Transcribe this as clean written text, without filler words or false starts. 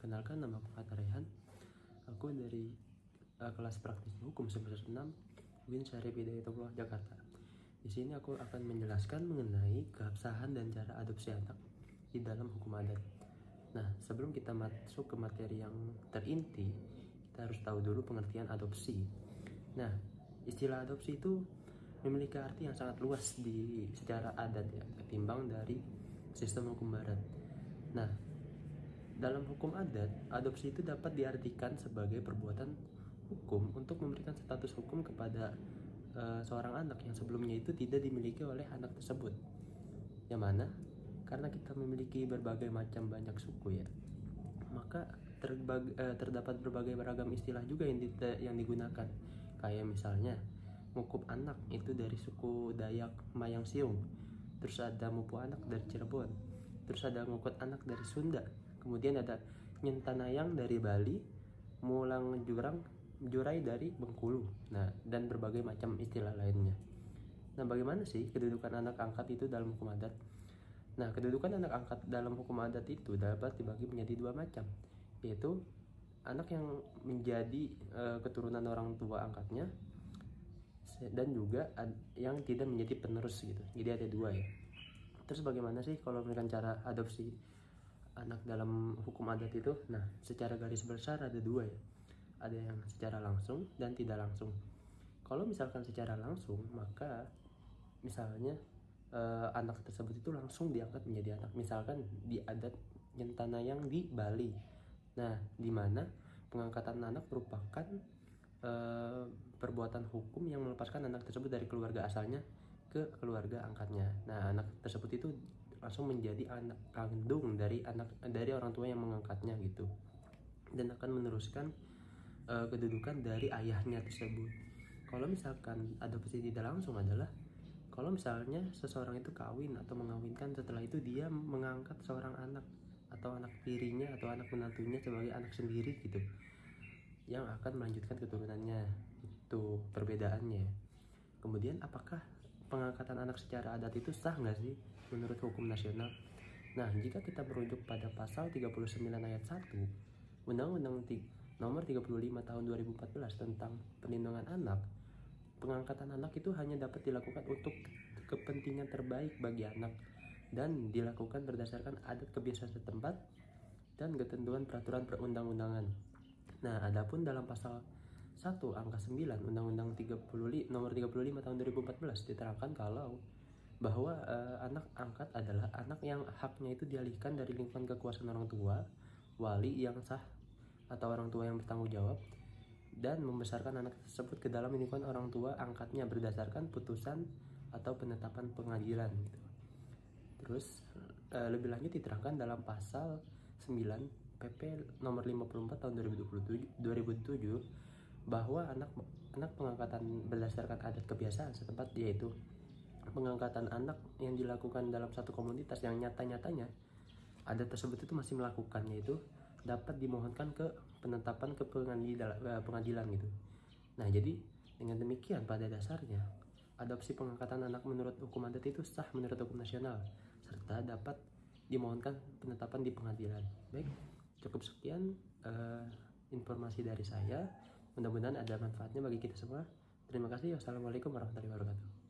Perkenalkan, nama aku Fathar Rehan. Aku dari kelas praktis hukum semester 6 UIN Syarif Hidayatullah Jakarta. Di sini aku akan menjelaskan mengenai keabsahan dan cara adopsi anak di dalam hukum adat. Nah, sebelum kita masuk ke materi yang terinti, kita harus tahu dulu pengertian adopsi. Nah, istilah adopsi itu memiliki arti yang sangat luas secara adat ya, ketimbang dari sistem hukum barat. Nah, dalam hukum adat, adopsi itu dapat diartikan sebagai perbuatan hukum untuk memberikan status hukum kepada seorang anak yang sebelumnya itu tidak dimiliki oleh anak tersebut. Yang mana karena kita memiliki berbagai macam banyak suku ya, maka terdapat berbagai beragam istilah juga yang digunakan. Kayak misalnya ngukup anak itu dari suku Dayak Mayang Siung, terus ada mupu anak dari Cirebon, terus ada ngukut anak dari Sunda, kemudian ada Nyentanayang dari Bali, Mulang Jurai dari Bengkulu, nah dan berbagai macam istilah lainnya. Nah, bagaimana sih kedudukan anak angkat itu dalam hukum adat? Nah, kedudukan anak angkat dalam hukum adat itu dapat dibagi menjadi dua macam, yaitu anak yang menjadi keturunan orang tua angkatnya, dan juga yang tidak menjadi penerus gitu. Jadi ada dua ya. Terus bagaimana sih kalau misalkan cara adopsi anak dalam hukum adat itu? Nah, secara garis besar ada dua ya. Ada yang secara langsung dan tidak langsung. Kalau misalkan secara langsung, maka misalnya anak tersebut itu langsung diangkat menjadi anak. Misalkan di adat Nyentanayang di Bali. Nah, di mana pengangkatan anak merupakan perbuatan hukum yang melepaskan anak tersebut dari keluarga asalnya ke keluarga angkatnya. Nah, anak tersebut itu langsung menjadi anak kandung dari orang tua yang mengangkatnya gitu, dan akan meneruskan kedudukan dari ayahnya tersebut. Kalau misalkan adopsi tidak langsung adalah kalau misalnya seseorang itu kawin atau mengawinkan, setelah itu dia mengangkat seorang anak atau anak tirinya atau anak menantunya sebagai anak sendiri gitu, yang akan melanjutkan keturunannya. Itu perbedaannya. Kemudian apakah pengangkatan anak secara adat itu sah nggak sih menurut hukum nasional? Nah, jika kita merujuk pada pasal 39 ayat 1 Undang-Undang Nomor 35 Tahun 2014 tentang Perlindungan Anak, pengangkatan anak itu hanya dapat dilakukan untuk kepentingan terbaik bagi anak dan dilakukan berdasarkan adat kebiasaan setempat dan ketentuan peraturan perundang-undangan. Nah, adapun dalam pasal 1 angka 9 Undang-Undang Nomor 35 Tahun 2014 diterangkan kalau bahwa anak angkat adalah anak yang haknya itu dialihkan dari lingkungan kekuasaan orang tua, wali yang sah atau orang tua yang bertanggung jawab, dan membesarkan anak tersebut ke dalam lingkungan orang tua angkatnya berdasarkan putusan atau penetapan pengadilan gitu. Terus lebih lanjut diterangkan dalam pasal 9 PP nomor 54 tahun 2007 bahwa anak pengangkatan berdasarkan adat kebiasaan setempat, yaitu pengangkatan anak yang dilakukan dalam satu komunitas yang nyata-nyatanya adat tersebut itu masih melakukannya, itu dapat dimohonkan ke penetapan ke pengadilan gitu. Nah, jadi dengan demikian pada dasarnya adopsi pengangkatan anak menurut hukum adat itu sah menurut hukum nasional serta dapat dimohonkan penetapan di pengadilan. Baik, cukup sekian informasi dari saya. Mudah-mudahan ada manfaatnya bagi kita semua. Terima kasih. Wassalamualaikum warahmatullahi wabarakatuh.